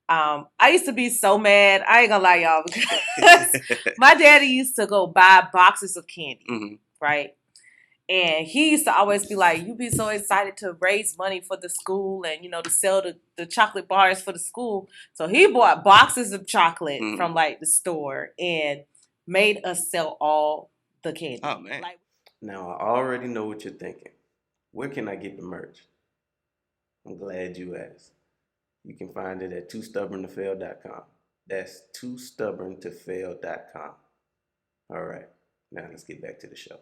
I used to be so mad. I ain't gonna lie, y'all, because my daddy used to go buy boxes of candy, right? And he used to always be like, you be so excited to raise money for the school and, to sell the chocolate bars for the school. So he bought boxes of chocolate from like the store and made us sell all the candy. Oh, man. Now, I already know what you're thinking. Where can I get the merch? I'm glad you asked. You can find it at toostubborntofail.com. That's toostubborntofail.com. All right, now let's get back to the show.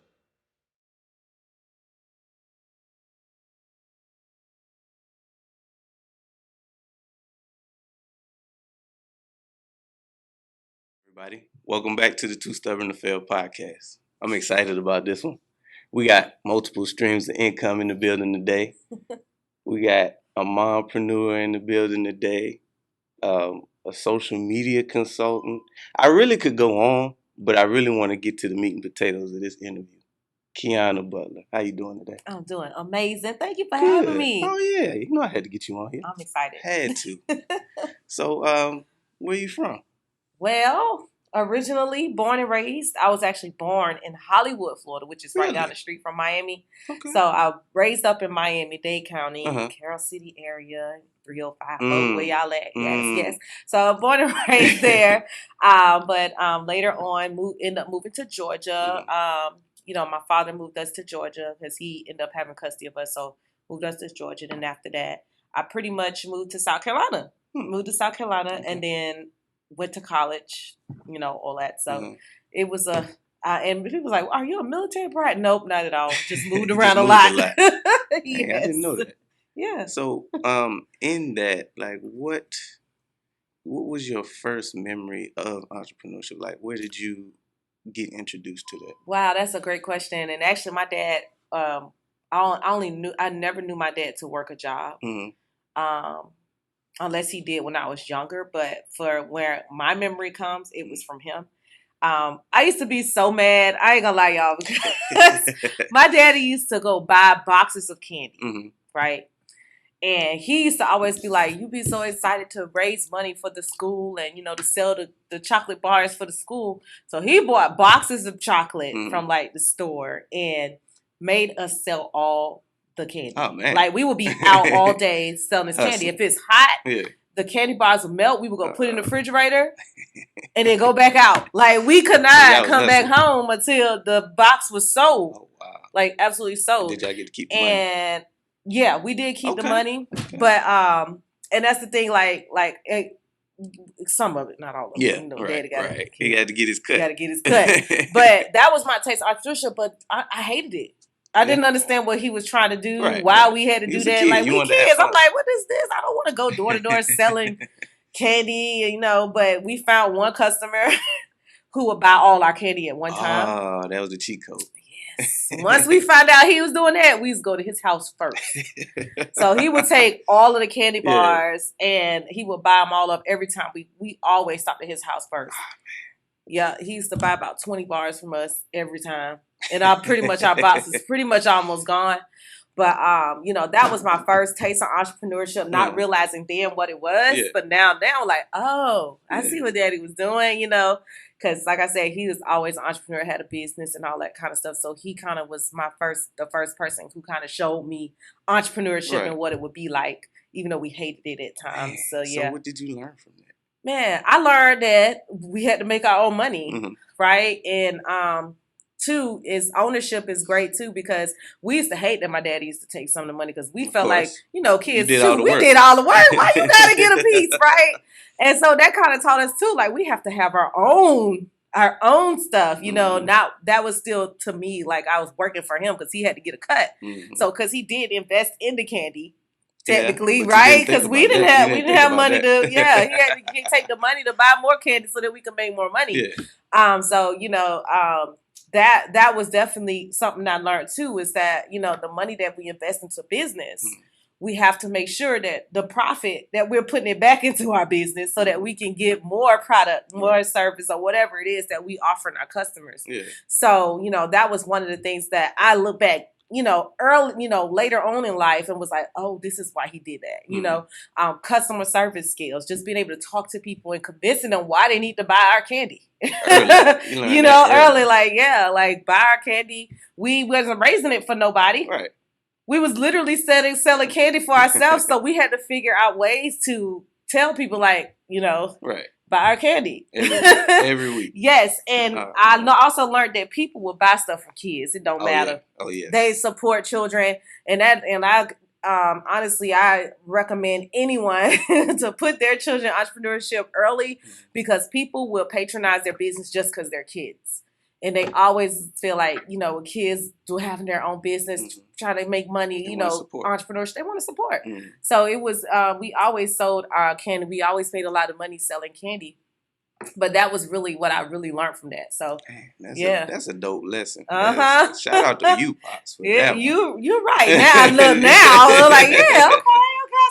Everybody, welcome back to the Too Stubborn to Fail podcast. I'm excited about this one. We got multiple streams of income in the building today. We got a mompreneur in the building today, a social media consultant. I really could go on, but I really want to get to the meat and potatoes of this interview. Quiana Butler, how you doing today? I'm doing amazing. Thank you for having me. Oh yeah, I had to get you on here. I'm excited. Had to. So, where you from? Well, originally born and raised, I was actually born in Hollywood, Florida, which is right down the street from Miami. Okay. So I raised up in Miami-Dade County, Carroll City area, 305, where y'all at? Yes. So I'm born and raised there. But later on, ended up moving to Georgia. My father moved us to Georgia because he ended up having custody of us. So moved us to Georgia. And after that, I pretty much moved to South Carolina. Moved to South Carolina and then went to college, all that. So it was and people was like, are you a military brat? Nope, not at all. Just moved around a lot. Yes. I didn't know that. Yeah. So, in that, like, what was your first memory of entrepreneurship? Like, where did you get introduced to that? Wow, that's a great question. And actually, my dad, I never knew my dad to work a job. Unless he did when I was younger, but for where my memory comes, it was from him. I used to be so mad. I ain't gonna lie, y'all, because my daddy used to go buy boxes of candy, right? And he used to always be like, you be so excited to raise money for the school and, to sell the chocolate bars for the school. So he bought boxes of chocolate from like the store and made us sell all the candy. Oh, man. Like we would be out all day selling this candy. If it's hot, the candy bars would melt. We would go put it in the refrigerator and then go back out. Like we could not come back home until the box was sold. Oh, wow. Like absolutely sold. Did y'all get to keep the money? Yeah, we did keep the money, but and that's the thing. Like some of it, not all of it. Yeah, right. He had to get his cut. But that was my taste of entrepreneurship. But I hated it. I didn't understand what he was trying to do. Why we had to do that? Like we kids. I'm like, what is this? I don't want to go door to door selling candy, But we found one customer who would buy all our candy at one time. Oh, that was the cheat code. Once we found out he was doing that, we used to go to his house first. So he would take all of the candy bars and he would buy them all up every time. We always stopped at his house first. Yeah, he used to buy about 20 bars from us every time. And our box is pretty much almost gone. But, that was my first taste of entrepreneurship, not realizing then what it was. Yeah. But now, like, oh, I see what daddy was doing, Because, like I said, he was always an entrepreneur, had a business and all that kind of stuff. So he kind of was the first person who kind of showed me entrepreneurship and what it would be like, even though we hated it at times. So, yeah. So what did you learn from that? Man, I learned that we had to make our own money, right? And two is ownership is great too, because we used to hate that my daddy used to take some of the money because we felt like, kids too, we did all the work. Why you gotta get a piece, right? And so that kind of taught us too, like we have to have our own stuff, Now that was still to me like I was working for him because he had to get a cut. So because he did invest in the candy. Technically, right? Because we didn't have money to. Yeah, he had to take the money to buy more candy so that we could make more money. Yeah. That was definitely something I learned too. Is that the money that we invest into business, we have to make sure that the profit that we're putting it back into our business so that we can get more product, more service, or whatever it is that we offer our customers. Yeah. So that was one of the things that I look back early, later on in life, and was like, oh, this is why he did that. Customer service skills, just being able to talk to people and convincing them why they need to buy our candy. Early. Early, like buy our candy. We wasn't raising it for nobody. Right. We was literally selling candy for ourselves, so we had to figure out ways to tell people, like, right, buy our candy every week. Yes, and I also learned that people will buy stuff for kids. It don't matter. Yeah. Oh yeah. They support children, and I honestly, I recommend anyone to put their children in entrepreneurship early, because people will patronize their business just because they're kids. And they always feel like, kids do having their own business, trying to make money, entrepreneurship, they want to support. So it was, we always sold our candy. We always made a lot of money selling candy. But that was really what I really learned from that. So, that's a dope lesson. Shout out to you, Pops. For that you're right. Now I look I'm like, okay, I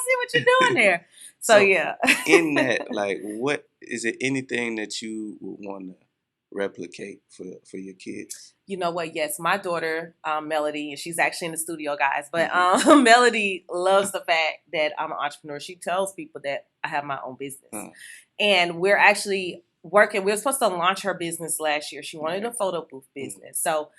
see what you're doing there. So yeah. In that, like, what is it? Anything that you would want to replicate for your kids? You know what? Yes, my daughter, Melody, and she's actually in the studio, guys. But Melody loves the fact that I'm an entrepreneur. She tells people that I have my own business. And we're actually working. We were supposed to launch her business last year. She wanted a photo booth business. So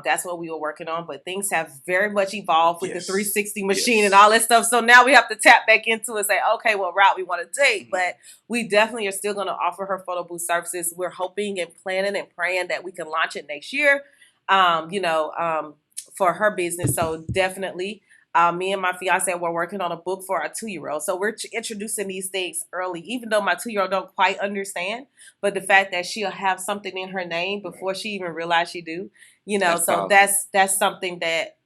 that's what we were working on. But things have very much evolved with the 360 machine and all that stuff. So now we have to tap back into it and say, okay, what route we want to take. But we definitely are still going to offer her photo booth services. We're hoping and planning and praying that we can launch it next year, for her business. So definitely. Me and my fiance were working on a book for our 2-year-old. So we're introducing these things early, even though my 2-year-old don't quite understand. But the fact that she'll have something in her name before she even realizes she do, that's so powerful. That's something that,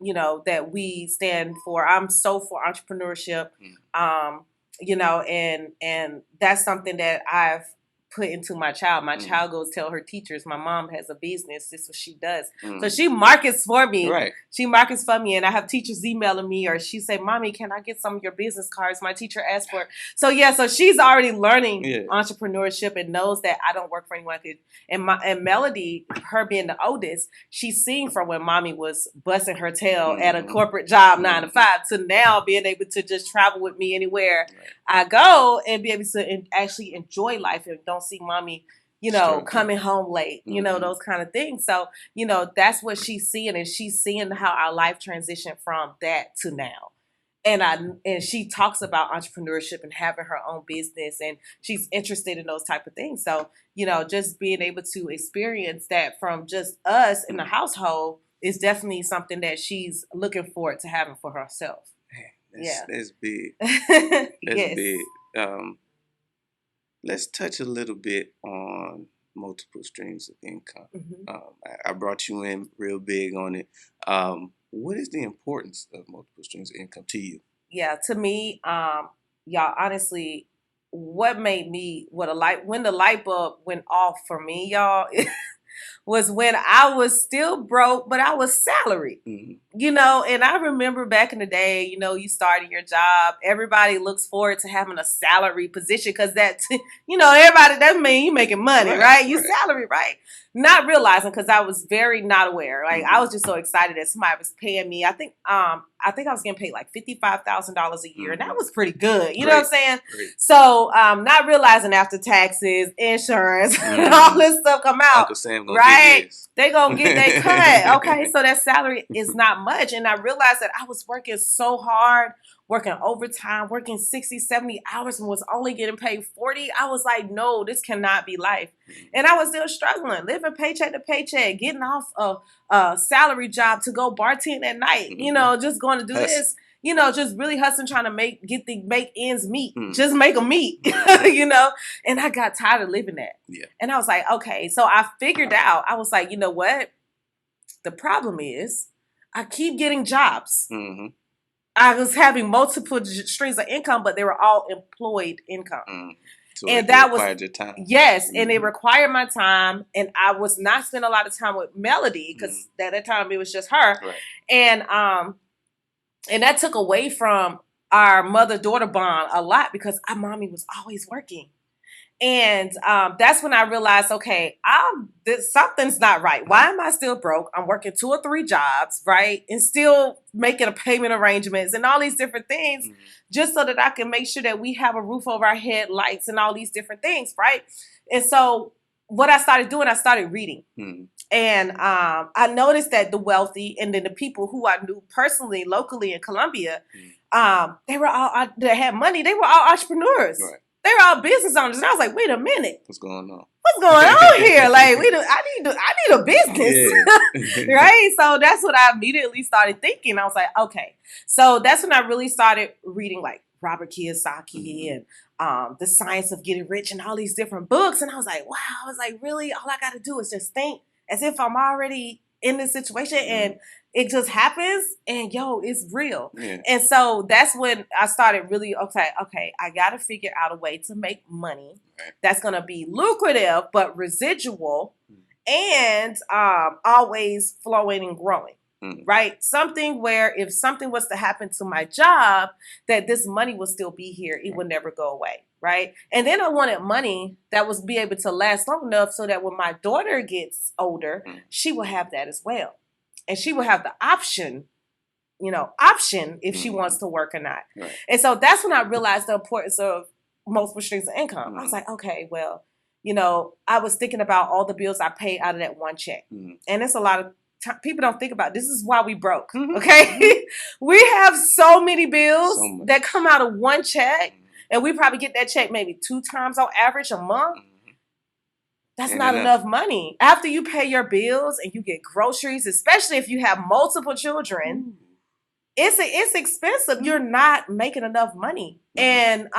that we stand for. I'm so for entrepreneurship, and that's something that I've put into my child. My child goes tell her teachers, my mom has a business. This is what she does. So she markets for me. Right. She markets for me, and I have teachers emailing me, or she say, Mommy, can I get some of your business cards? My teacher asked for it. So so she's already learning entrepreneurship and knows that I don't work for anyone. And Melody, her being the oldest, she's seen from when Mommy was busting her tail at a corporate job 9 to 5 to now being able to just travel with me anywhere I go and be able to actually enjoy life and don't see Mommy, coming home late, those kind of things. So, that's what she's seeing, and she's seeing how our life transitioned from that to now. And she talks about entrepreneurship and having her own business, and she's interested in those type of things. So, just being able to experience that from just us in the household is definitely something that she's looking forward to having for herself. That's big. That's big. Let's touch a little bit on multiple streams of income. I brought you in real big on it. What is the importance of multiple streams of income to you? Yeah, to me, y'all, honestly, what made me when the light bulb went off for me, y'all, was when I was still broke, but I was salaried, and I remember back in the day, you started your job, everybody looks forward to having a salary position because that, everybody, that means you making money, right? You salary, right? Not realizing, because I was very not aware. Like, I was just so excited that somebody was paying me. I think I was getting paid like $55,000 a year, and that was pretty good. You know what I'm saying? Great. So, not realizing after taxes, insurance, and all this stuff come out, Uncle Sam gonna right? They gonna get their cut. Okay, so that salary is not much, and I realized that I was working so hard, working overtime, working 60, 70 hours, and was only getting paid 40. I was like, no, this cannot be life. And I was still struggling, living paycheck to paycheck, getting off a salary job to go bartend at night, just going to do this, just really hustling, trying to make ends meet, just make them meet, and I got tired of living that. Yeah. And I was like, okay, so I figured out, I was like, you know what? The problem is I keep getting jobs. I was having multiple streams of income, but they were all employed income. So and that required your time. Yes, and it required my time, and I was not spending a lot of time with Melody because at that time it was just her, and that took away from our mother-daughter bond a lot because our mommy was always working. And that's when I realized, okay, something's not right. Why am I still broke? I'm working 2 or 3 jobs, right? And still making a payment arrangements and all these different things just so that I can make sure that we have a roof over our head, lights, and all these different things, right? And so what I started doing, I started reading. And I noticed that the wealthy and then the people who I knew personally, locally in Colombia, they were all, that had money, they were all entrepreneurs. Right. They were all business owners. And I was like, wait a minute. What's going on? What's going on here? Like, I need a business. Yeah. Right? So that's what I immediately started thinking. I was like, okay. So that's when I really started reading like Robert Kiyosaki and The Science of Getting Rich and all these different books. And I was like, wow. I was like, really? All I got to do is just think as if I'm already in this situation and it just happens and it's real. Yeah. And so that's when I started really, okay, I got to figure out a way to make money that's going to be lucrative, but residual and always flowing and growing. Right? Something where if something was to happen to my job, that this money will still be here. It will never go away. Right? And then I wanted money that was be able to last long enough so that when my daughter gets older, she will have that as well. And she will have the option if she wants to work or not. Right. And so that's when I realized the importance of multiple streams of income. I was like, okay, well, I was thinking about all the bills I paid out of that one check. And it's a lot of people don't think about this is why we broke. Okay. We have so many bills that come out of one check. And we probably get that check maybe 2 times on average a month. That's not enough money. After you pay your bills and you get groceries, especially if you have multiple children, it's expensive. You're not making enough money. And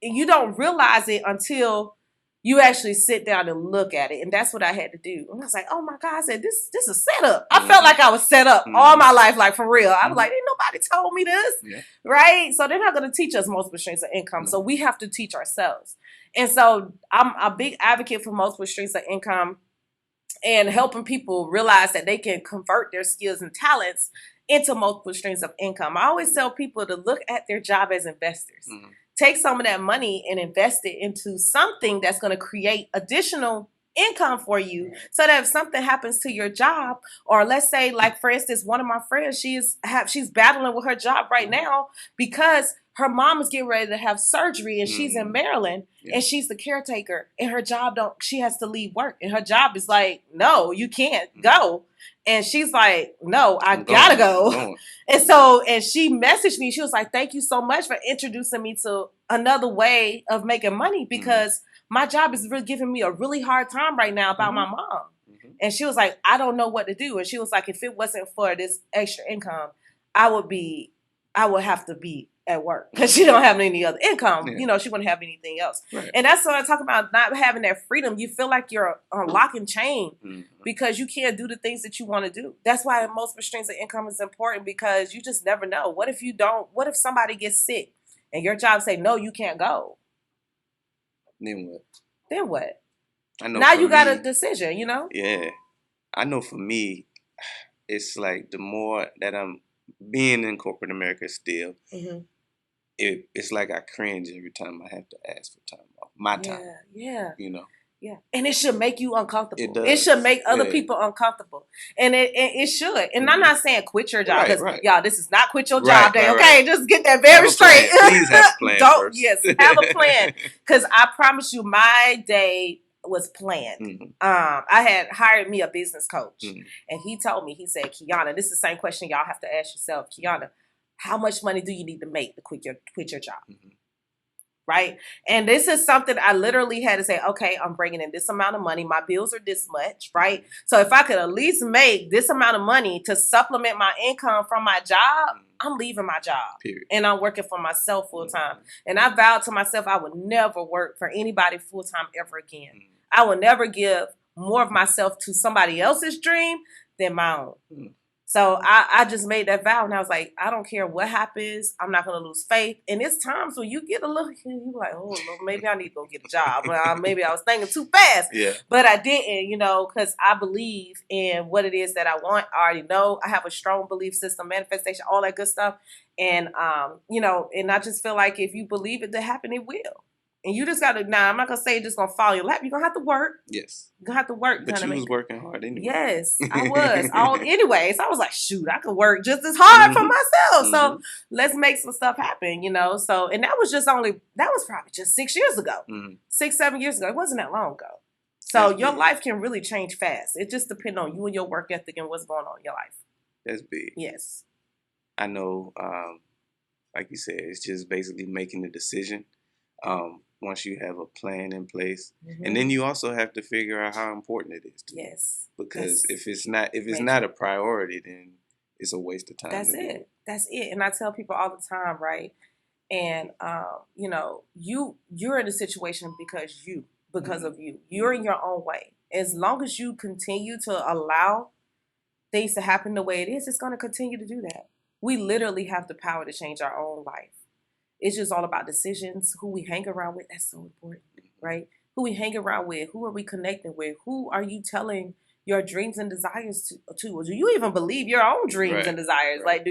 you don't realize it until you actually sit down and look at it. And that's what I had to do. And I was like, oh my God, I said, this is a setup. I felt like I was set up all my life, like for real. I was like, ain't nobody told me this. Yeah. Right? So they're not going to teach us multiple streams of income. So we have to teach ourselves. And so I'm a big advocate for multiple streams of income and helping people realize that they can convert their skills and talents into multiple streams of income. I always tell people to look at their job as investors. Take some of that money and invest it into something that's going to create additional income for you so that if something happens to your job, or let's say, like, for instance, one of my friends, she's battling with her job right now because her mom is getting ready to have surgery and she's in Maryland and she's the caretaker and her job she has to leave work and her job is like, no, you can't go. And she's like, no, I gotta go. And she messaged me. She was like, thank you so much for introducing me to another way of making money because my job is really giving me a really hard time right now about my mom. And she was like, I don't know what to do. And she was like, if it wasn't for this extra income, I would have to be at work because she don't have any other income. She wouldn't have anything else. Right. And that's what I talk about, not having that freedom. You feel like you're on lock and chain because you can't do the things that you want to do. That's why multiple streams of income is important because you just never know. What if somebody gets sick and your job say, no, you can't go? Then what? I know now you got a decision, Yeah. I know for me, it's like the more that I'm being in corporate America still, it's like I cringe every time I have to ask for time off. My time. Yeah. Yeah. And it should make you uncomfortable. It does. It should make other people uncomfortable. And it should. And I'm not saying quit your job. Because, y'all, this is not quit your job day. Okay, just get that very straight. Please have a plan first. Yes, have a plan. Because I promise you, my day was planned. I had hired me a business coach. And he told me, he said, Quiana, this is the same question y'all have to ask yourself. Quiana, how much money do you need to make to quit your job? Right? And this is something I literally had to say, okay, I'm bringing in this amount of money. My bills are this much, right? So if I could at least make this amount of money to supplement my income from my job, I'm leaving my job. Period. And I'm working for myself full time. And I vowed to myself I would never work for anybody full time ever again. I will never give more of myself to somebody else's dream than my own. So I just made that vow and I was like, I don't care what happens. I'm not going to lose faith. And it's times when you get a little, you're like, oh, Lord, maybe I need to go get a job. Maybe I was thinking too fast. Yeah. But I didn't, because I believe in what it is that I want. I already know. I have a strong belief system, manifestation, all that good stuff. And, and I just feel like if you believe it to happen, it will. And you just got to, now I'm not going to say you're just going to fall in your lap. You're going to have to work. Yes. You're going to have to work. But you was working hard anyway. Yes, I was. Anyways, I was like, shoot, I could work just as hard for myself. So let's make some stuff happen, you know? So, and that was probably just 6 years ago. 6, 7 years ago. It wasn't that long ago. So your life can really change fast. It just depends on you and your work ethic and what's going on in your life. That's big. Yes. I know, like you said, it's just basically making the decision. Once you have a plan in place, and then you also have to figure out how important it is. Yes. Because if it's not a priority, then it's a waste of time. That's it. And I tell people all the time, right? And you know, you're in a situation because of you. You're in your own way. As long as you continue to allow things to happen the way it is, it's going to continue to do that. We literally have the power to change our own life. It's just all about decisions, who we hang around with. That's so important, right? Who we hang around with, who are we connecting with, who are you telling your dreams and desires to? Or do you even believe your own dreams and desires? Right. Like, do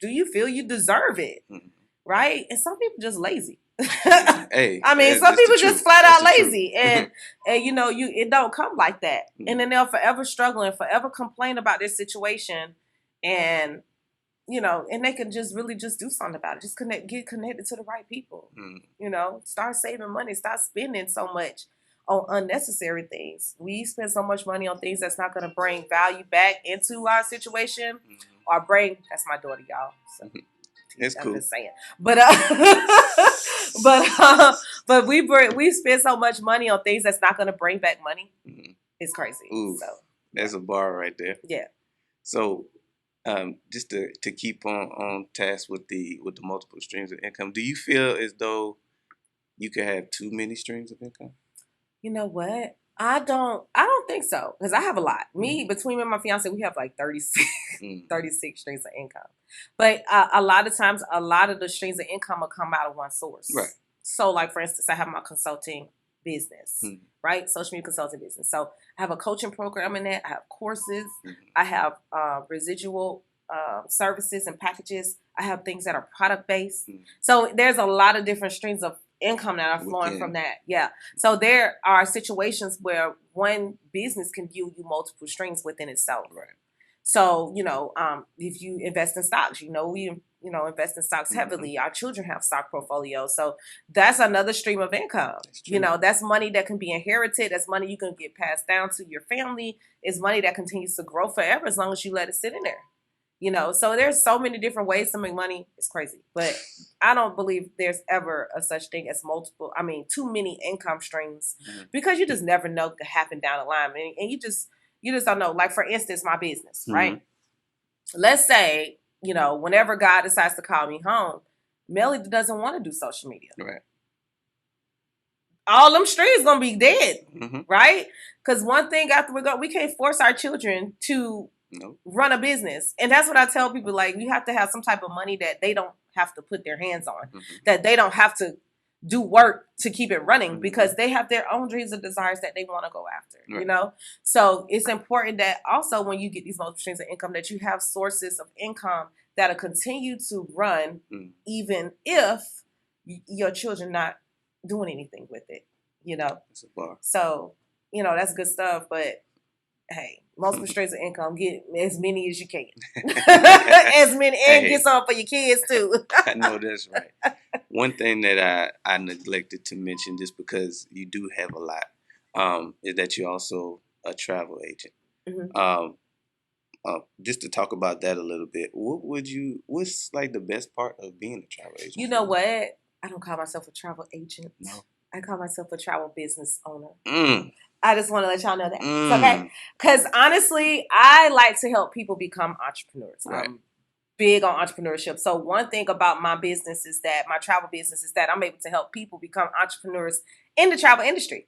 you feel you deserve it, right? And some people just lazy. Hey, I mean, some people just flat out lazy, and you know, it don't come like that, and then they'll forever struggle and forever complain about this situation, and you know, and they can just really just do something about it. Just get connected to the right people. You know, start saving money. Stop spending so much on unnecessary things. We spend so much money on things that's not going to bring value back into our situation, or bring. That's my daughter, y'all. So, it's cool. I'm just saying, but but we spend so much money on things that's not going to bring back money. It's crazy. Ooh, so that's a bar right there. Yeah. So. Just to keep on task with the multiple streams of income, do you feel as though you could have too many streams of income? You know what? I don't think so, because I have a lot. Between me and my fiance, we have like 36 streams of income. But a lot of times, a lot of the streams of income will come out of one source. Right. So, like, for instance, I have my consulting business, right? Social media consulting business. So I have a coaching program in that. I have courses. I have residual services and packages. I have things that are product based. So there's a lot of different streams of income that are flowing from that. Yeah. So there are situations where one business can give you multiple streams within itself. Right. So, you know, if you invest in stocks, you know, we invest in stocks heavily. Our children have stock portfolios. So that's another stream of income. You know, that's money that can be inherited. That's money you can get passed down to your family. It's money that continues to grow forever as long as you let it sit in there. You know, so there's so many different ways to make money. It's crazy. But I don't believe there's ever a such thing as too many income streams, because you just never know what could happen down the line. And you just don't know. Like, for instance, my business, right? Let's say, you know, whenever God decides to call me home, Melly doesn't want to do social media. Right. All them streams gonna be dead, right? Because one thing after we can't force our children to run a business. And that's what I tell people, like, you have to have some type of money that they don't have to put their hands on, that they don't have to do work to keep it running, because they have their own dreams and desires that they want to go after, you know? So it's important that also when you get these multiple streams of income, that you have sources of income that'll continue to run, even if your children not doing anything with it, you know? That's a bar. So, you know, that's good stuff, but hey, multiple streams of income, get as many as you can. As many, and get some for your kids too. I know that's right. One thing that I neglected to mention, just because you do have a lot, is that you're also a travel agent. Just to talk about that a little bit, what's like the best part of being a travel agent? You know what? I don't call myself a travel agent. No. I call myself a travel business owner. I just want to let y'all know that. It's okay? Because honestly, I like to help people become entrepreneurs. Right. I'm big on entrepreneurship. So one thing about my business is that, my travel business, is that I'm able to help people become entrepreneurs in the travel industry.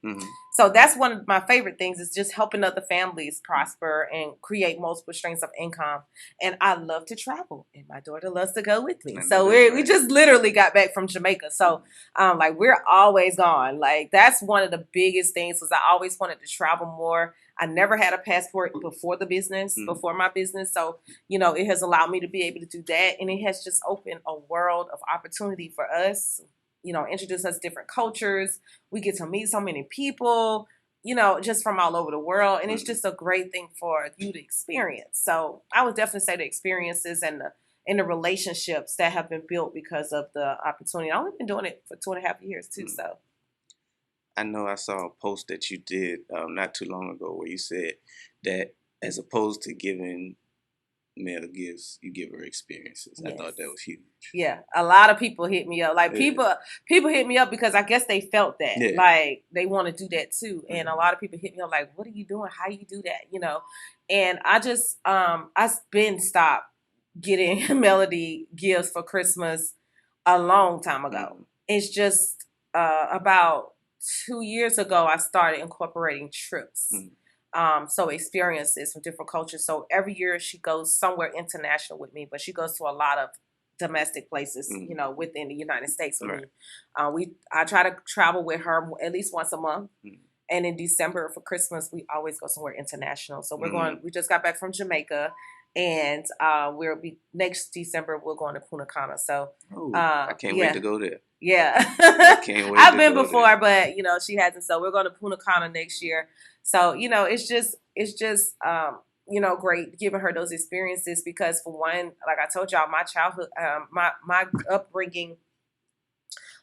So that's one of my favorite things, is just helping other families prosper and create multiple streams of income. And I love to travel, and my daughter loves to go with me. So we just literally got back from Jamaica. So like, we're always gone. Like, that's one of the biggest things, was I always wanted to travel more. I never had a passport before before my business. So, you know, it has allowed me to be able to do that. And it has just opened a world of opportunity for us, introduce us to different cultures. We get to meet so many people, just from all over the world. And it's just a great thing for you to experience. So I would definitely say the experiences and the relationships that have been built because of the opportunity. I've only been doing it for 2.5 years too. So I know I saw a post that you did not too long ago where you said that as opposed to giving male gifts, you give her experiences. Yes. I thought that was huge. Yeah, a lot of people hit me up. Like people hit me up because I guess they felt that. Yeah. Like they want to do that too. Mm-hmm. And a lot of people hit me up like, "What are you doing? How you do that?" And I just I've been stopped getting Melody gifts for Christmas a long time ago. Mm-hmm. It's just about 2 years ago I started incorporating trips. Mm-hmm. So experiences from different cultures. So every year she goes somewhere international with me, but she goes to a lot of domestic places, mm-hmm. Within the United States with me. I try to travel with her at least once a month. Mm-hmm. And in December for Christmas, we always go somewhere international. So we just got back from Jamaica, and next December we're going to Punta Cana. So I can't wait to go there. Yeah. I can't wait. I've been before, but she hasn't. So we're going to Punta Cana next year. So, it's just great giving her those experiences because for one, like I told y'all, my childhood, my upbringing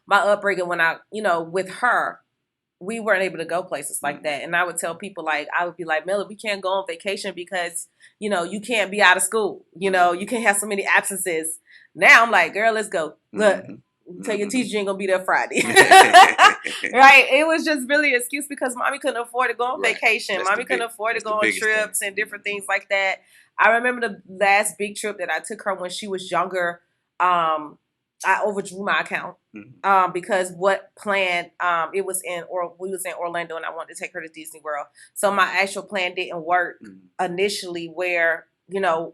when I, with her, we weren't able to go places like that. And I would tell people I would be like, Miller, we can't go on vacation because, you can't be out of school. You can't have so many absences. Now I'm like, girl, let's go. Look. Mm-hmm. Tell your teacher you ain't gonna be there Friday. Right? It was just really an excuse because mommy couldn't afford to go on vacation. Mommy couldn't afford to go on trips and different things like that. I remember the last big trip that I took her when she was younger. I overdrew my account because what plan we was in Orlando and I wanted to take her to Disney World. So my actual plan didn't work initially where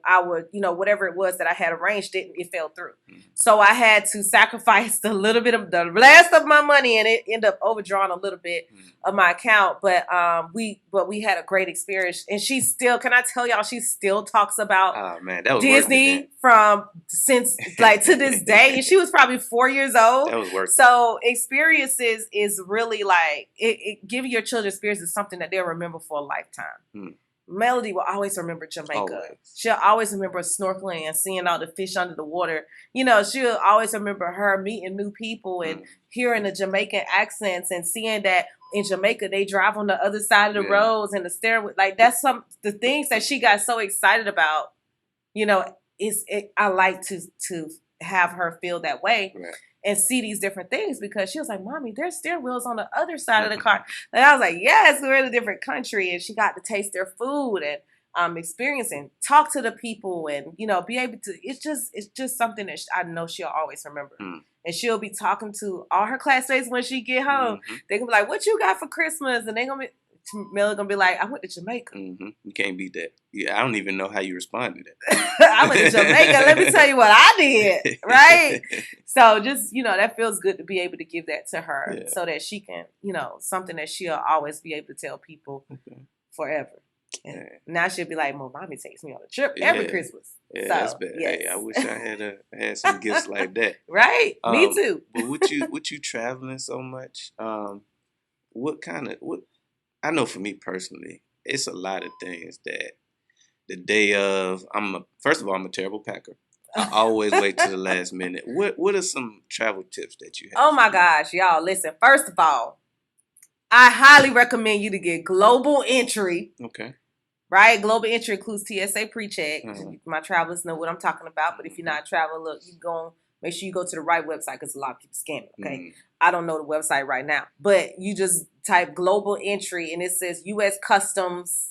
I would, whatever it was that I had arranged, it fell through. Mm-hmm. So I had to sacrifice a little bit of the last of my money, and it ended up overdrawing a little bit of my account. But we had a great experience, and she still, can I tell y'all, she still talks about Disney since to this day, and she was probably 4 years old. That was worth it. So experiences is really giving your children experiences is something that they'll remember for a lifetime. Mm. Melody will always remember Jamaica. Always. She'll always remember snorkeling and seeing all the fish under the water. She'll always remember her meeting new people and hearing the Jamaican accents and seeing that in Jamaica they drive on the other side of the roads and the stairway. That's the things that she got so excited about. I like to have her feel that way. Right. And see these different things because she was like, Mommy, there's steering wheels on the other side of the car. And I was like, yes, we're in a different country. And she got to taste their food and experience and talk to the people and, be able to, it's just something that I know she'll always remember. Mm. And she'll be talking to all her classmates when she get home. Mm-hmm. They're going to be like, what you got for Christmas? And they're going to be, Mel gonna be like, I went to Jamaica. Mm-hmm. You can't beat that. Yeah, I don't even know how you respond to that. I went to Jamaica. Let me tell you what I did. Right? So just, that feels good to be able to give that to her so that she can, something that she'll always be able to tell people forever. And now she'll be like, well, Mommy takes me on a trip every Christmas. Yeah, that's bad. Yes. Hey, I wish I had some gifts like that. Right? Me too. But with you traveling so much, I know for me personally, it's a lot of things that the day of, first of all, I'm a terrible packer. I always wait to the last minute. What are some travel tips that you have? Oh my gosh, y'all, listen, first of all, I highly recommend you to get global entry. Okay. Right? Global entry includes TSA pre-check. Mm-hmm. My travelers know what I'm talking about, but if you're not traveling, look, you go make sure you go to the right website because a lot of people scam it, okay? Mm. I don't know the website right now, but you just type global entry and it says U.S. Customs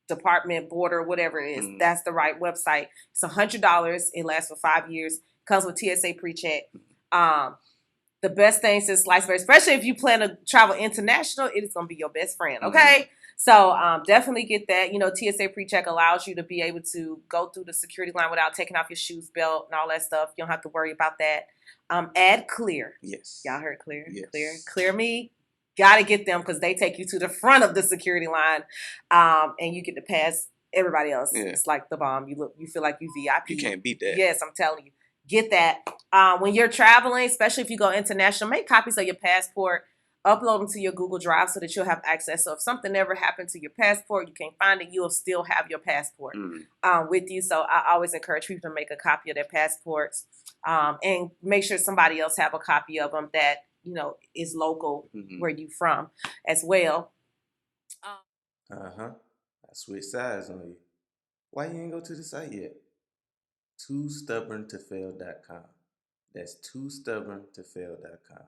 Department, Border, whatever it is. Mm. That's the right website. It's $100. It lasts for 5 years. Comes with TSA pre-check. The best thing since sliced bread, especially if you plan to travel international, it is going to be your best friend, okay? Mm. So definitely get that. TSA pre-check allows you to be able to go through the security line without taking off your shoes, belt, and all that stuff. You don't have to worry about that. Add Clear. Yes. Y'all heard Clear? Yes. Clear Me. Got to get them because they take you to the front of the security line and you get to pass everybody else. Yeah. It's like the bomb. You feel like you VIP. You can't beat that. Yes, I'm telling you. get that. When you're traveling, especially if you go international, make copies of your passport, upload them to your Google Drive so that you'll have access. So if something ever happened to your passport, you can't find it, you'll still have your passport with you. So I always encourage people to make a copy of their passports and make sure somebody else have a copy of them that, is local where you from as well. I switched sides on you. Why you ain't go to the site yet? TooStubbornToFail.com. That's TooStubbornToFail.com.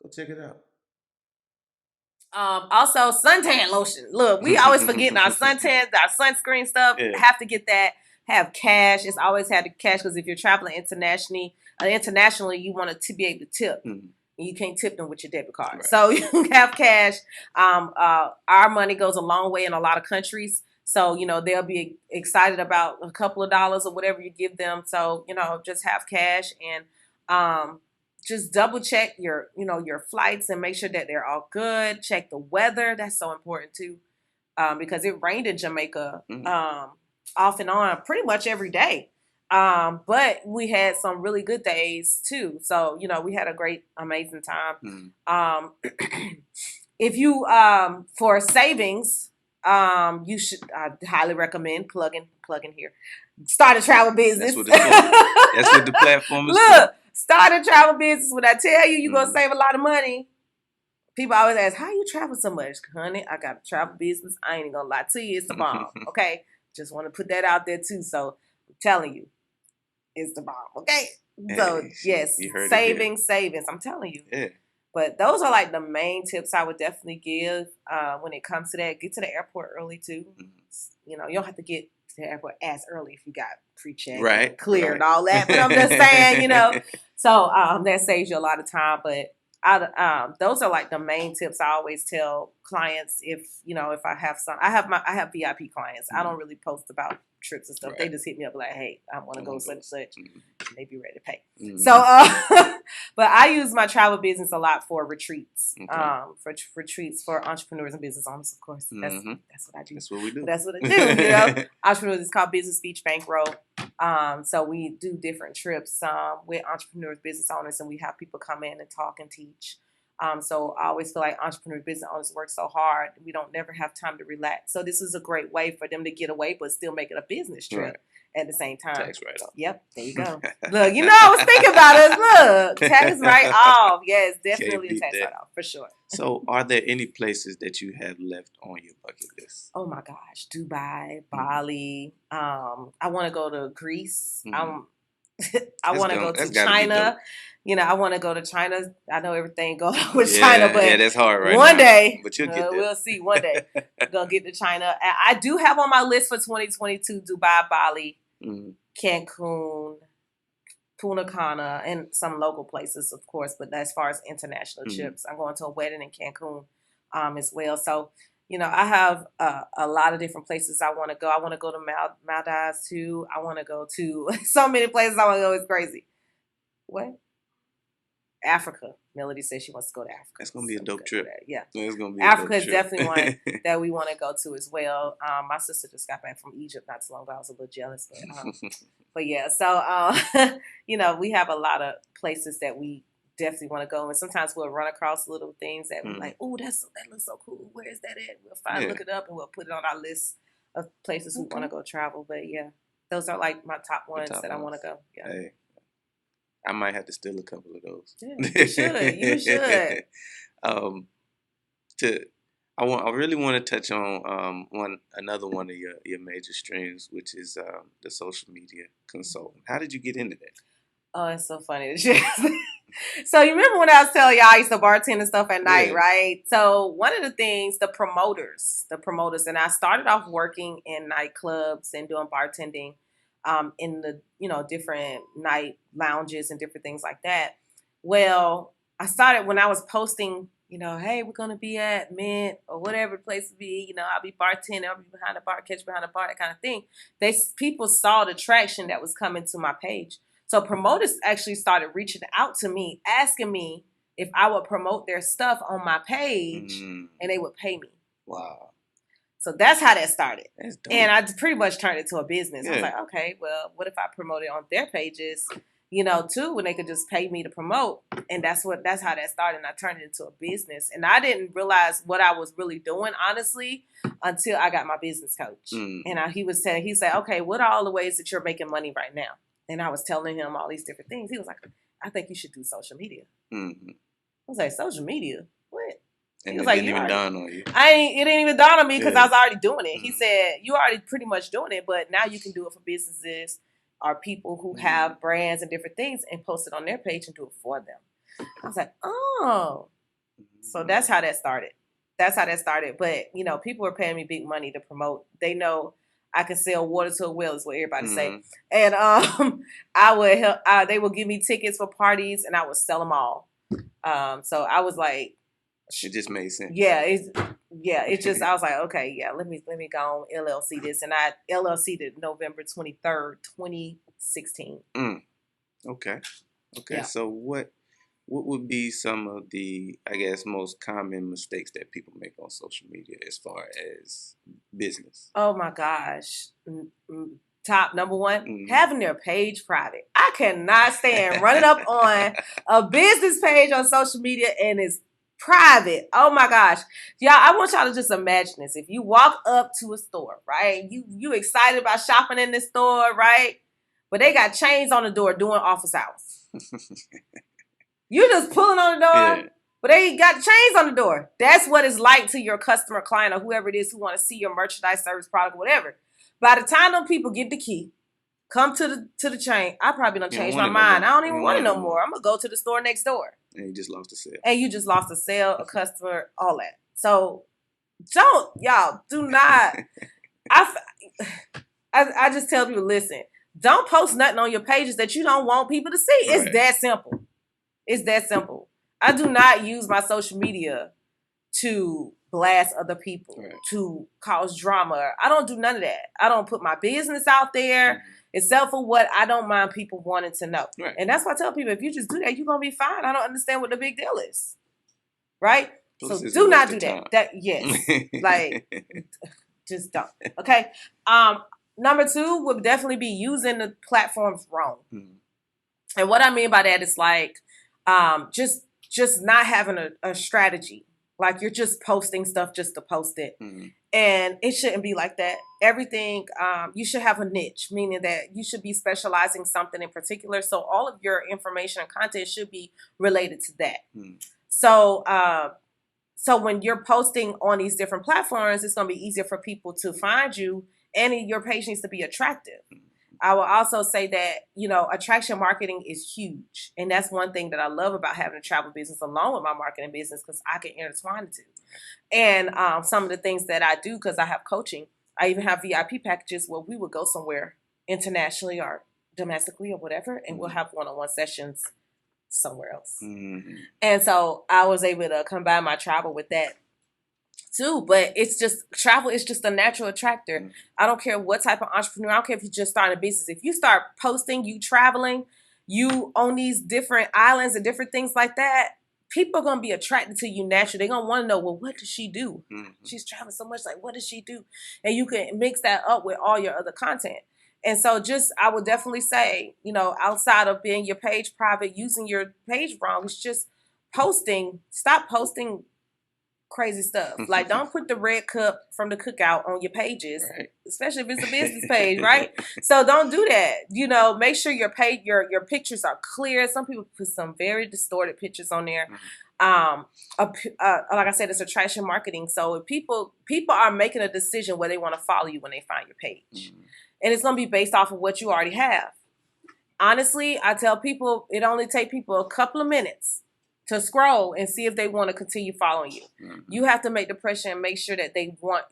Go check it out. Also, suntan lotion. Look, we always forgetting our suntans, our sunscreen stuff. Yeah. Have to get that. Have cash. It's always had the cash because if you're traveling internationally, you want to be able to tip. You can't tip them with your debit card. Right. So you have cash. Our money goes a long way in a lot of countries. So, they'll be excited about a couple of dollars or whatever you give them. So, just have cash and just double check your flights and make sure that they're all good. Check the weather. That's so important too. Because it rained in Jamaica off and on pretty much every day. But we had some really good days too. So, we had a great, amazing time. If you, for savings, you should, I highly recommend plugging here. Start a travel business. That's what the platform is Look, start a travel business. When I tell you, you're going to save a lot of money. People always ask, how you travel so much? Honey, I got a travel business. I ain't even going to lie to you. It's the bomb. Okay. Just want to put that out there too. So I'm telling you. Is the bomb, okay? So yes, savings. I'm telling you. Yeah. But those are like the main tips I would definitely give when it comes to that. Get to the airport early too. You don't have to get to the airport as early if you got pre-check, clear, and all that. But I'm just saying, So that saves you a lot of time. But those are like the main tips I always tell clients. If I have VIP clients. I don't really post about trips and stuff. They just hit me up like, hey, I want to go such and such. And they be ready to pay. So, but I use my travel business a lot for retreats. For retreats for entrepreneurs and business owners, of course. That's what I do. That's what we do. That's what I do. Entrepreneurs, it's called Business Beach Bankroll. So we do different trips with entrepreneurs, business owners, and we have people come in and talk and teach. So I always feel like entrepreneur business owners work so hard. We don't never have time to relax. So this is a great way for them to get away, but still make it a business trip at the same time. Tax write-off. Yep, there you go. Look, I was thinking about us. Look, tax write-off. Yes, definitely a tax write-off for sure. So are there any places that you have left on your bucket list? Oh my gosh, Dubai, Bali. I want to go to Greece. I want to go to China. I want to go to China. I know everything going on with China, but that's hard right one now. Day, but you'll get there. We'll see. One day, gonna get to China. I do have on my list for 2022 Dubai, Bali, Cancun, Punta Cana, and some local places, of course. But as far as international trips, I'm going to a wedding in Cancun as well. So, I have a lot of different places I want to go. I want to go to Maldives too. I want to go to so many places I want to go. It's crazy. What? Africa. Melody says she wants to go to Africa. That's going to be a dope trip. Yeah. It's going to be Africa is definitely one that we want to go to as well. My sister just got back from Egypt not too long ago. I was a little jealous. But yeah, so, we have a lot of places that we definitely want to go. And sometimes we'll run across little things that we're like, oh, that looks so cool. Where is that at? We'll look it up and we'll put it on our list of places we want to go travel. But yeah, those are like my top ones that I want to go. Yeah. Hey. I might have to steal a couple of those. Yeah, you should. I really want to touch on another one of your major streams, which is the social media consultant. How did you get into that? Oh, it's so funny. So you remember when I was telling y'all I used to bartend and stuff at night, right? So one of the things, the promoters, and I started off working in nightclubs and doing bartending. In the, different night lounges and different things like that. Well, I started when I was posting, hey, we're going to be at Mint or whatever the place to be, I'll be bartending, I'll be behind the bar, catch behind the bar, that kind of thing. People saw the traction that was coming to my page. So promoters actually started reaching out to me, asking me if I would promote their stuff on my page and they would pay me. Wow. So that's how that started. And I pretty much turned it to a business. I was like, okay, well, what if I promote it on their pages too, when they could just pay me to promote. And that's how that started. And I turned it into a business. And I didn't realize what I was really doing, honestly, until I got my business coach. And he said, okay, what are all the ways that you're making money right now? And I was telling him all these different things. He was like, I think you should do social media. I was like, social media? What? And it didn't even dawn on you. It didn't even dawn on me because I was already doing it. He said, you already pretty much doing it, but now you can do it for businesses or people who have brands and different things and post it on their page and do it for them. I was like, oh. So that's how that started. But, people were paying me big money to promote. They know I can sell water to a well is what everybody say. And I would help. They would give me tickets for parties and I would sell them all. So I was like, it just made sense. Yeah, it's just I was like, okay, yeah, let me go on LLC this, and I LLC'd it November 23rd, 2016. Okay. Yeah. So what would be some of the, I guess, most common mistakes that people make on social media as far as business? Oh my gosh. Top number one, having their page private. I cannot stand running up on a business page on social media and it's private. Oh my gosh. Y'all, I want y'all to just imagine this. If you walk up to a store, right? You excited about shopping in the store, right? But they got chains on the door doing office hours. You just pulling on the door, but they got chains on the door. That's what it's like to your customer, client, or whoever it is who want to see your merchandise, service, product, whatever. By the time them people get the key, come to the chain, I probably done changed my mind. I don't even want it no more. I'm going to go to the store next door. And you just lost a sale. A customer, all that. So do not. I just tell people, listen, don't post nothing on your pages that you don't want people to see. It's that simple. It's that simple. I do not use my social media to blast other people, to cause drama. I don't do none of that. I don't put my business out there, except for what I don't mind people wanting to know. And that's why I tell people, if you just do that, you're going to be fine. I don't understand what the big deal is. Right? So do not do that. Yes. Like, just don't. Okay? Number two would definitely be using the platforms wrong. And what I mean by that is like, just not having a strategy. Like you're just posting stuff just to post it. And it shouldn't be like that. Everything, you should have a niche, meaning that you should be specializing something in particular. So all of your information and content should be related to that. So when you're posting on these different platforms, it's going to be easier for people to find you, and your page needs to be attractive. I will also say that, attraction marketing is huge. And that's one thing that I love about having a travel business along with my marketing business, because I can intertwine the two. And some of the things that I do, because I have coaching, I even have VIP packages where we would go somewhere internationally or domestically or whatever, and we'll have one-on-one sessions somewhere else. And so I was able to combine my travel with that too, but travel is just a natural attractor. I don't care what type of entrepreneur. I don't care if you just start a business. If you start posting you traveling, you on these different islands and different things like that, people are going to be attracted to you naturally. They're going to want to know, well, what does she do? She's traveling so much. Like, what does she do? And you can mix that up with all your other content. And so I would definitely say, outside of being your page private, using your page wrong, it's just posting. Stop posting crazy stuff. Like, don't put the red cup from the cookout on your pages, especially if it's a business page, right? So don't do that. Make sure your page, your pictures are clear. Some people put some very distorted pictures on there. Like I said, it's attraction marketing. So if people are making a decision where they want to follow you when they find your page, and it's going to be based off of what you already have. Honestly, I tell people it only takes people a couple of minutes to scroll and see if they want to continue following you. You have to make the pressure and make sure that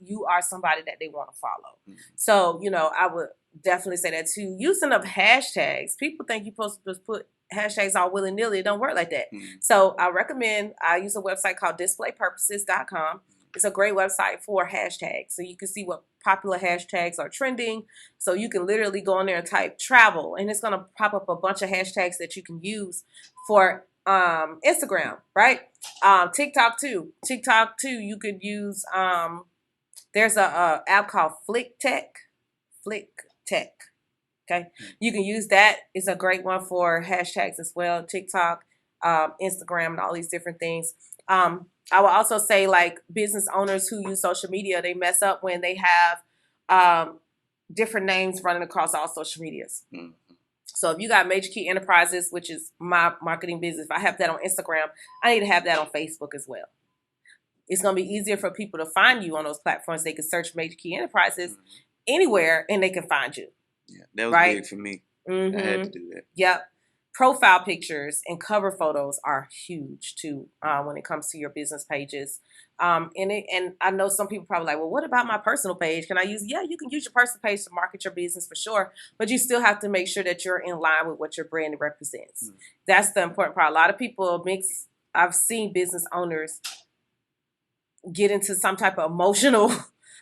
you are somebody that they want to follow. So, I would definitely say that too. Using of hashtags. People think you're supposed to just put hashtags all willy-nilly. It don't work like that. So I use a website called displaypurposes.com. It's a great website for hashtags. So you can see what popular hashtags are trending. So you can literally go on there and type travel, and it's going to pop up a bunch of hashtags that you can use for Instagram, right? TikTok too, you could use, there's a app called Flick Tech. Okay. You can use that. It's a great one for hashtags as well. TikTok, Instagram, and all these different things. I will also say, like, business owners who use social media, they mess up when they have different names running across all social medias. Mm-hmm. So if you got Major Key Enterprises, which is my marketing business, if I have that on Instagram, I need to have that on Facebook as well. It's going to be easier for people to find you on those platforms. They can search Major Key Enterprises anywhere and they can find you. Yeah, that was big for me. Mm-hmm. I had to do that. Yep. Profile pictures and cover photos are huge too when it comes to your business pages. And I know some people probably like, well, what about my personal page? Can I use? Yeah, you can use your personal page to market your business for sure, but you still have to make sure that you're in line with what your brand represents. Mm-hmm. That's the important part. A lot of people mix. I've seen business owners get into some type of emotional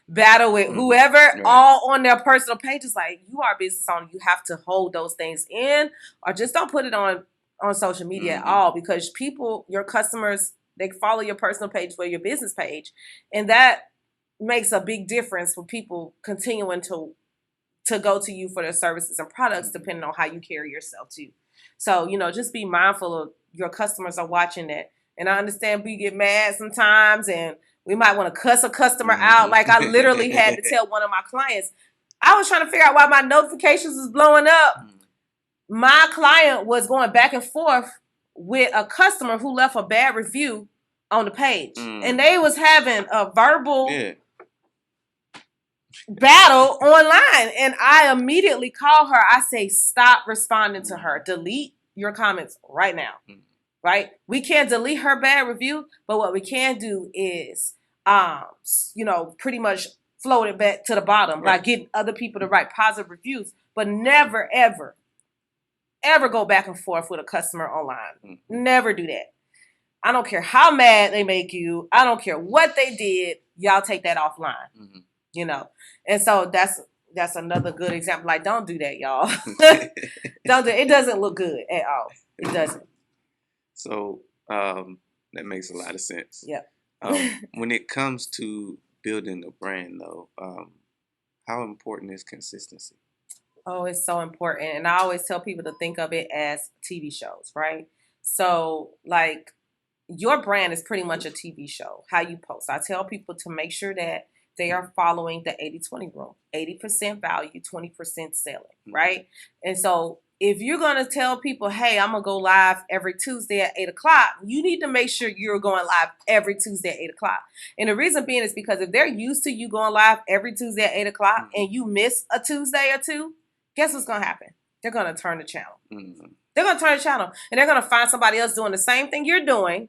battle with whoever, all on their personal pages. Like, you are a business owner, you have to hold those things in, or just don't put it on social media at all, because people, your customers, they follow your personal page or your business page, and that makes a big difference for people continuing to go to you for their services and products, depending on how you carry yourself too. So, just be mindful of your customers are watching that. And I understand we get mad sometimes, and we might want to cuss a customer out. Like, I literally had to tell one of my clients, I was trying to figure out why my notifications was blowing up. My client was going back and forth with a customer who left a bad review on the page. And they was having a verbal battle online. And I immediately call her. I say, stop responding to her. Delete your comments right now. Right? We can't delete her bad review, but what we can do is, pretty much float it back to the bottom by getting other people to write positive reviews, but never, ever, ever go back and forth with a customer online. Never do that. I don't care how mad they make you. I don't care what they did. Y'all take that offline, And so that's another good example. Like, don't do that, y'all. Don't do it. It doesn't look good at all. It doesn't. So that makes a lot of sense. Yeah. When it comes to building a brand, though, how important is consistency? Oh, it's so important. And I always tell people to think of it as TV shows, right? So, like, your brand is pretty much a TV show, how you post. I tell people to make sure that they are following the 80-20 rule. 80% value, 20% selling, right? And so if you're going to tell people, hey, I'm going to go live every Tuesday at 8 o'clock, you need to make sure you're going live every Tuesday at 8 o'clock. And the reason being is because if they're used to you going live every Tuesday at 8 o'clock and you miss a Tuesday or two, guess what's going to happen? They're going to turn the channel. They're going to turn the channel, and they're going to find somebody else doing the same thing you're doing,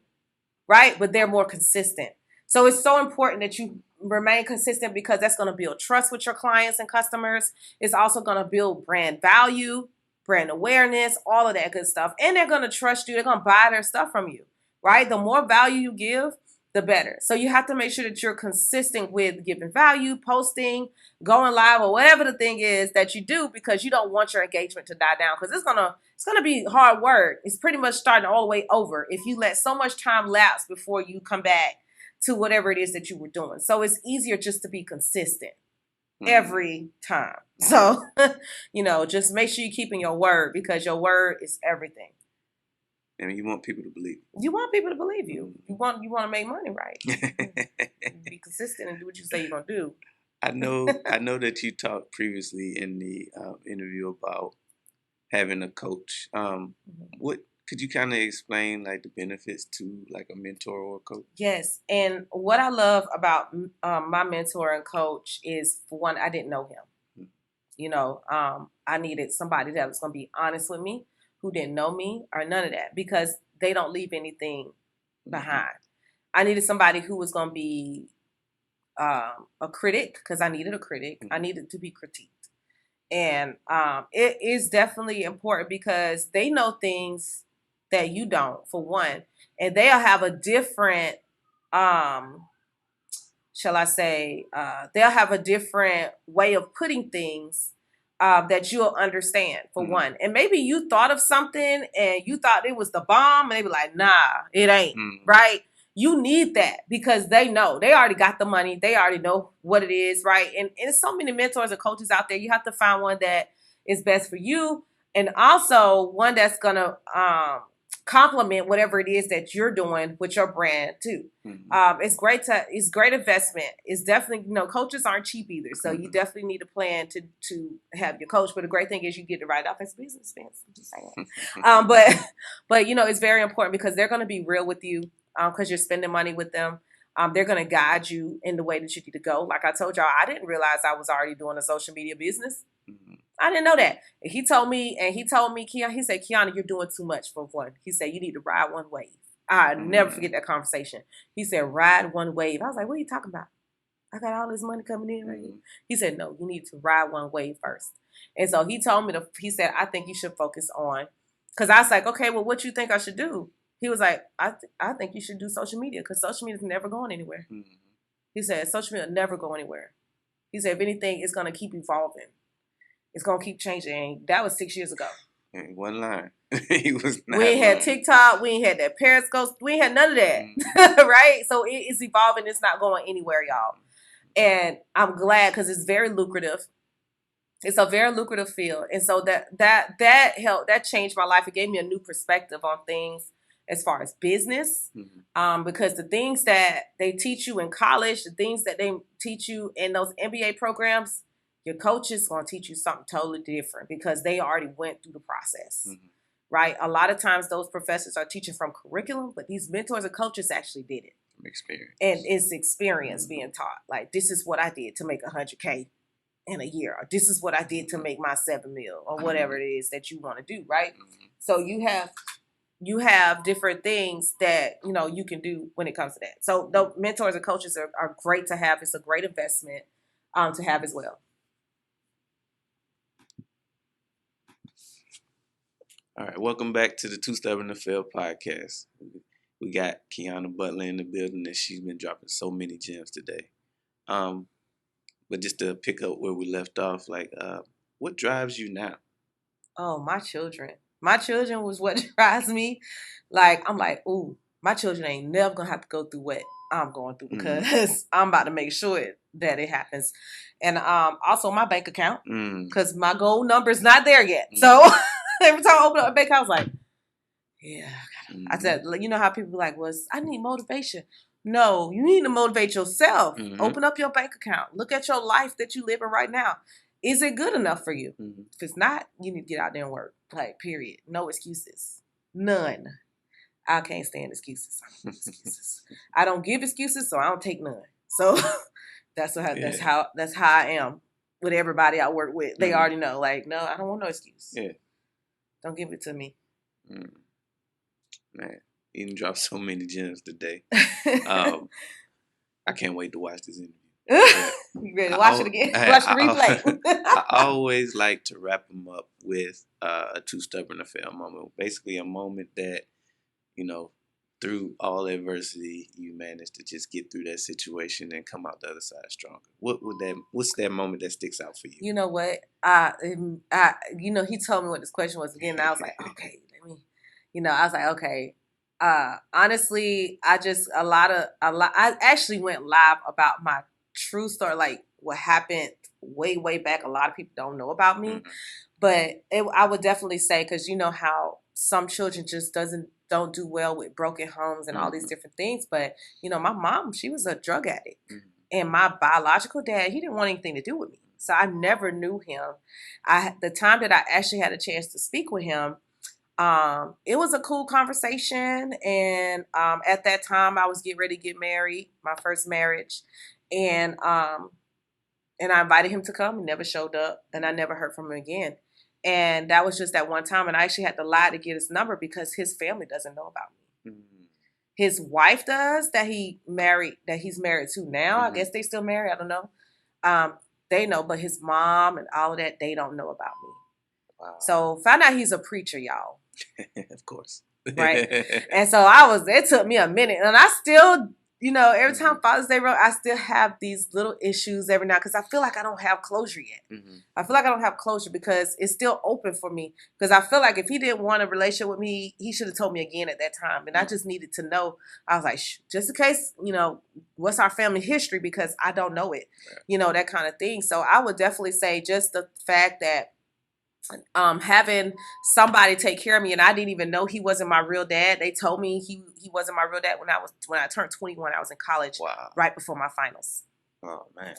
right? But they're more consistent. So it's so important that you remain consistent, because that's going to build trust with your clients and customers. It's also going to build brand value, brand awareness, all of that good stuff. And they're going to trust you. They're going to buy their stuff from you, right? The more value you give, the better. So you have to make sure that you're consistent with giving value, posting, going live, or whatever the thing is that you do, because you don't want your engagement to die down, because it's gonna be hard work. It's pretty much starting all the way over if you let so much time lapse before you come back to whatever it is that you were doing. So it's easier just to be consistent every time. So, just make sure you're keeping your word, because your word is everything. And you want people to believe. You want people to believe you. You want to make money, right? Be consistent and do what you say you're gonna do. I know that you talked previously in the interview about having a coach. What could you kind of explain, like, the benefits to, like, a mentor or a coach? Yes, and what I love about my mentor and coach is, for one, I didn't know him. I needed somebody that was gonna be honest with me, who didn't know me or none of that, because they don't leave anything behind. I needed somebody who was going to be a critic, because I needed a critic. I needed to be critiqued. And it is definitely important, because they know things that you don't, for one. And they'll have a different, they'll have a different way of putting things that you'll understand, for one. And maybe you thought of something and you thought it was the bomb, and they be like, nah, it ain't, right? You need that, because they know. They already got the money. They already know what it is, right? And so many mentors and coaches out there. You have to find one that is best for you, and also one that's gonna complement whatever it is that you're doing with your brand too. It's great investment. It's definitely, coaches aren't cheap either, so you definitely need a plan to have your coach. But the great thing is you get to write off as business expense. I'm just saying. But it's very important because they're going to be real with you because you're spending money with them. They're going to guide you in the way that you need to go. Like I told y'all, I didn't realize I was already doing a social media business. I didn't know that. He told me, Quiana, he said, Quiana, you're doing too much for one. He said, you need to ride one wave. I'll never forget that conversation. He said, ride one wave. I was like, what are you talking about? I got all this money coming in right here. He said, no, you need to ride one wave first. And so he told me, he said, I think you should focus on, because I was like, okay, well, what you think I should do? He was like, I think you should do social media because social media is never going anywhere. He said, social media will never go anywhere. He said, if anything, it's going to keep evolving. It's going to keep changing. And that was 6 years ago. One line. He was not we ain't had TikTok. We ain't had that Periscope. We ain't had none of that. Right? So it's evolving. It's not going anywhere, y'all. And I'm glad because it's very lucrative. It's a very lucrative field. And so that helped. That changed my life. It gave me a new perspective on things as far as business. Because the things that they teach you in college, the things that they teach you in those MBA programs, your coach is going to teach you something totally different because they already went through the process, right? A lot of times those professors are teaching from curriculum, but these mentors and coaches actually did it. From experience. And it's experience being taught. Like, this is what I did to make $100K in a year. Or this is what I did to make my $7 million or whatever it is that you want to do, right? So you have different things that, you can do when it comes to that. So the mentors and coaches are great to have. It's a great investment to have as well. All right, welcome back to the Two Stubborn to Fail podcast. We got Quiana Butler in the building, and she's been dropping so many gems today. But just to pick up where we left off, what drives you now? Oh, my children. My children was what drives me. I'm like, ooh, my children ain't never gonna have to go through what I'm going through because I'm about to make sure that it happens. And also my bank account because my goal number is not there yet. So every time I open up a bank account, I was like, yeah. I said, you know how people be like, I need motivation. No, you need to motivate yourself. Open up your bank account. Look at your life that you live in right now. Is it good enough for you? If it's not, you need to get out there and work. Period. No excuses. None. I can't stand excuses. I don't give excuses, so I don't take none. So that's how I am with everybody I work with. They already know. No, I don't want no excuse. Yeah. Don't give it to me. Man, you done dropped so many gems today. I can't wait to watch this interview. You ready to watch it again? Watch the replay. I always like to wrap them up with a Too Stubborn to Fail moment. Basically, a moment that, through all adversity, you managed to just get through that situation and come out the other side stronger. What's that moment that sticks out for you? You know what? He told me what this question was again, and I was like, okay, let me. I was like, okay. Honestly, I actually went live about my true story, what happened way, way back. A lot of people don't know about me, but I would definitely say, because you know how some children just don't do well with broken homes and all these different things. But, my mom, she was a drug addict, and my biological dad, he didn't want anything to do with me. So I never knew him. The time that I actually had a chance to speak with him, it was a cool conversation. And at that time, I was getting ready to get married, my first marriage. And I invited him to come. He never showed up, and I never heard from him again. And that was just that one time. And I actually had to lie to get his number because his family doesn't know about me. His wife does, that he's married to now. I guess they still married. I don't know. They know, but his mom and all of that, they don't know about me. Wow. So found out he's a preacher, y'all. Of course. Right. And so it took me a minute, and I still, every time Father's Day rolls, I still have these little issues every now, because I feel like I don't have closure yet. I feel like I don't have closure because it's still open for me, because I feel like if he didn't want a relationship with me, he should have told me again at that time. And I just needed to know. I was like, just in case, what's our family history, because I don't know it, that kind of thing. So I would definitely say just the fact that having somebody take care of me, and I didn't even know he wasn't my real dad. They told me he wasn't my real dad when I turned 21. I was in college, right before my finals. Oh man!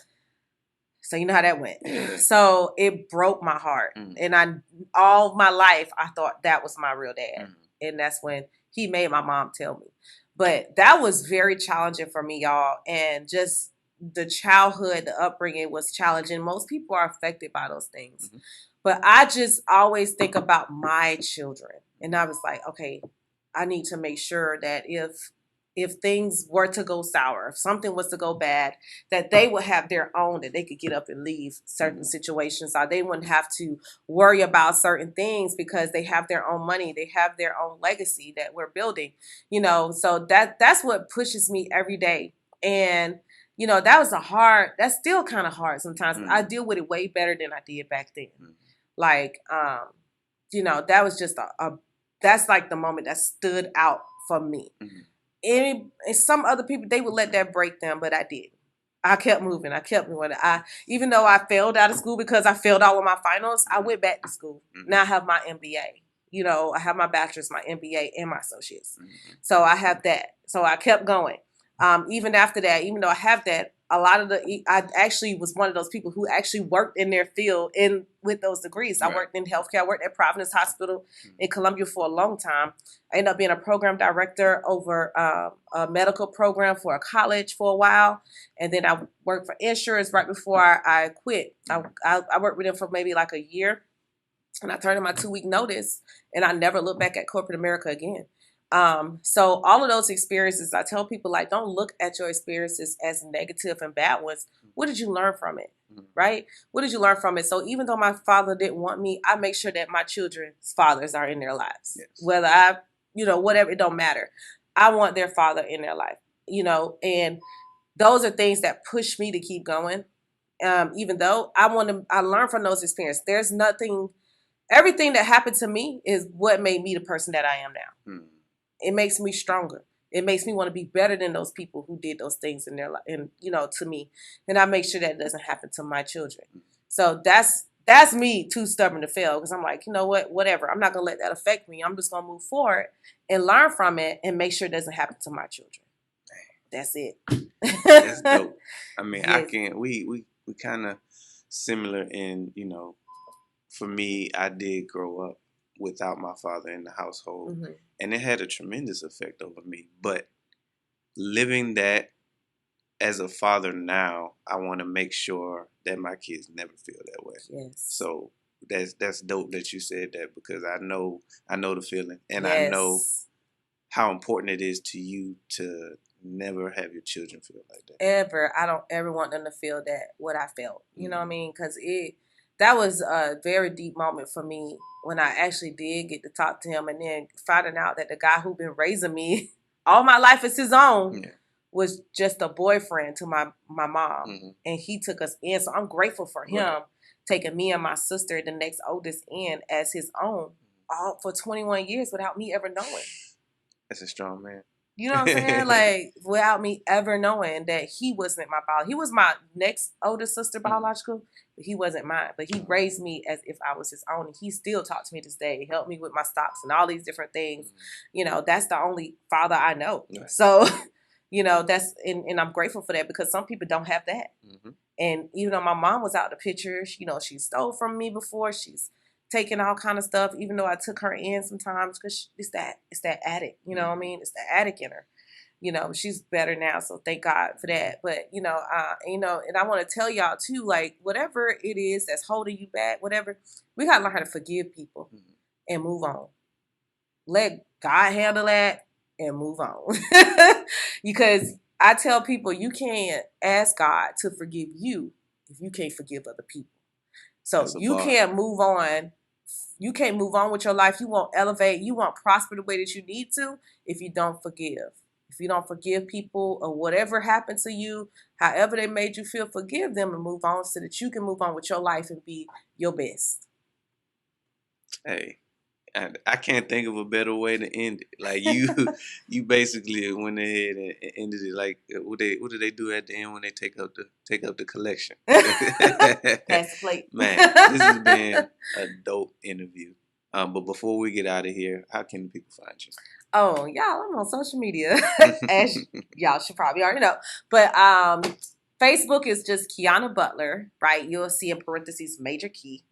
So you know how that went. Yeah. So it broke my heart, and all my life I thought that was my real dad, and that's when he made my mom tell me. But that was very challenging for me, y'all, and just the childhood, the upbringing was challenging. Most people are affected by those things. But I just always think about my children. And I was like, okay, I need to make sure that if things were to go sour, if something was to go bad, that they would have their own, that they could get up and leave certain situations, or they wouldn't have to worry about certain things because they have their own money, they have their own legacy that we're building, so that's what pushes me every day. And that's still kind of hard sometimes. I deal with it way better than I did back then. Like, that was just that's like the moment that stood out for me. And some other people, they would let that break them, but I didn't. I kept moving. Even though I failed out of school because I failed all of my finals, I went back to school. Now I have my MBA. I have my bachelor's, my MBA, and my associates. So I have that. So I kept going. Even after that, even though I have that, I actually was one of those people who actually worked in their field with those degrees. I worked in healthcare. I worked at Providence Hospital in Columbia for a long time. I ended up being a program director over a medical program for a college for a while. And then I worked for insurance right before I quit. I worked with them for maybe like a year. And I turned in my 2-week notice, and I never looked back at corporate America again. So all of those experiences, I tell people, like, don't look at your experiences as negative and bad ones. What did you learn from it? Right? What did you learn from it? So even though my father didn't want me, I make sure that my children's fathers are in their lives. Yes. Whether whatever, it don't matter. I want their father in their life, and those are things that push me to keep going. Even though I learn from those experiences. Everything that happened to me is what made me the person that I am now. It makes me stronger. It makes me want to be better than those people who did those things in their life, and to me. And I make sure that doesn't happen to my children. So that's me too stubborn to fail, because I'm like, you know what, whatever. I'm not gonna let that affect me. I'm just gonna move forward and learn from it and make sure it doesn't happen to my children. That's it. That's dope. I mean, yes. We kind of similar in, for me, I did grow up without my father in the household, and it had a tremendous effect over me. But living that as a father now, I want to make sure that my kids never feel that way. Yes. So that's dope that you said that, because I know the feeling, and yes. I know how important it is to you to never have your children feel like that. Ever. I don't ever want them to feel what I felt. You know what I mean? Because that was a very deep moment for me when I actually did get to talk to him, and then finding out that the guy who'd been raising me all my life as his own was just a boyfriend to my mom. And he took us in. So I'm grateful for him taking me and my sister, the next oldest, in as his own, all for 21 years without me ever knowing. That's a strong man. You know what I'm saying? Like, without me ever knowing that he wasn't my biological. He was my next oldest sister biological, but he wasn't mine. But he raised me as if I was his own. And he still talks to me to this day. He helped me with my stocks and all these different things. That's the only father I know. Right. So, that's, and I'm grateful for that, because some people don't have that. And even though my mom was out the picture, she stole from me before. She's taking all kind of stuff, even though I took her in sometimes, because it's that addict, what I mean? It's the addict in her. She's better now, so thank God for that. But, and I want to tell y'all too, like, whatever it is that's holding you back, whatever, we got to learn how to forgive people and move on. Let God handle that and move on. Because I tell people, you can't ask God to forgive you if you can't forgive other people. So you can't move on. You can't move on with your life. You won't elevate. You won't prosper the way that you need to if you don't forgive. If you don't forgive people or whatever happened to you, however they made you feel, forgive them and move on so that you can move on with your life and be your best. Hey, I can't think of a better way to end it. Like you basically went ahead and ended it. Like what do they do at the end when they take up the collection? Pass the plate. Man, this has been a dope interview. But before we get out of here, how can people find you? Oh, y'all, I'm on social media, as y'all should probably already know. But Facebook is just Quiana Butler, right? You'll see in parentheses Major Key.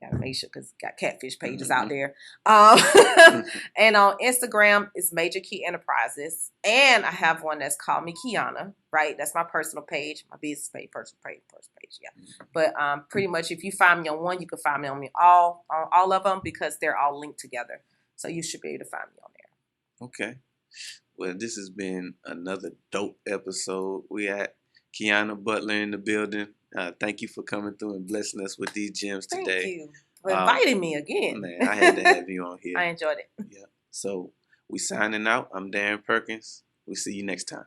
Gotta make sure because got catfish pages out there. And on Instagram it's Major Key Enterprises, and I have one that's called me Quiana, right? That's my personal page, my business page, personal page, yeah. But pretty much if you find me on one, you can find me on all of them because they're all linked together. So you should be able to find me on there. Okay. Well, this has been another dope episode. We had Quiana Butler in the building. Thank you for coming through and blessing us with these gems today. Thank you for inviting me again. Man, I had to have you on here. I enjoyed it. Yeah. So we signing out. I'm Darren Perkins. We'll see you next time.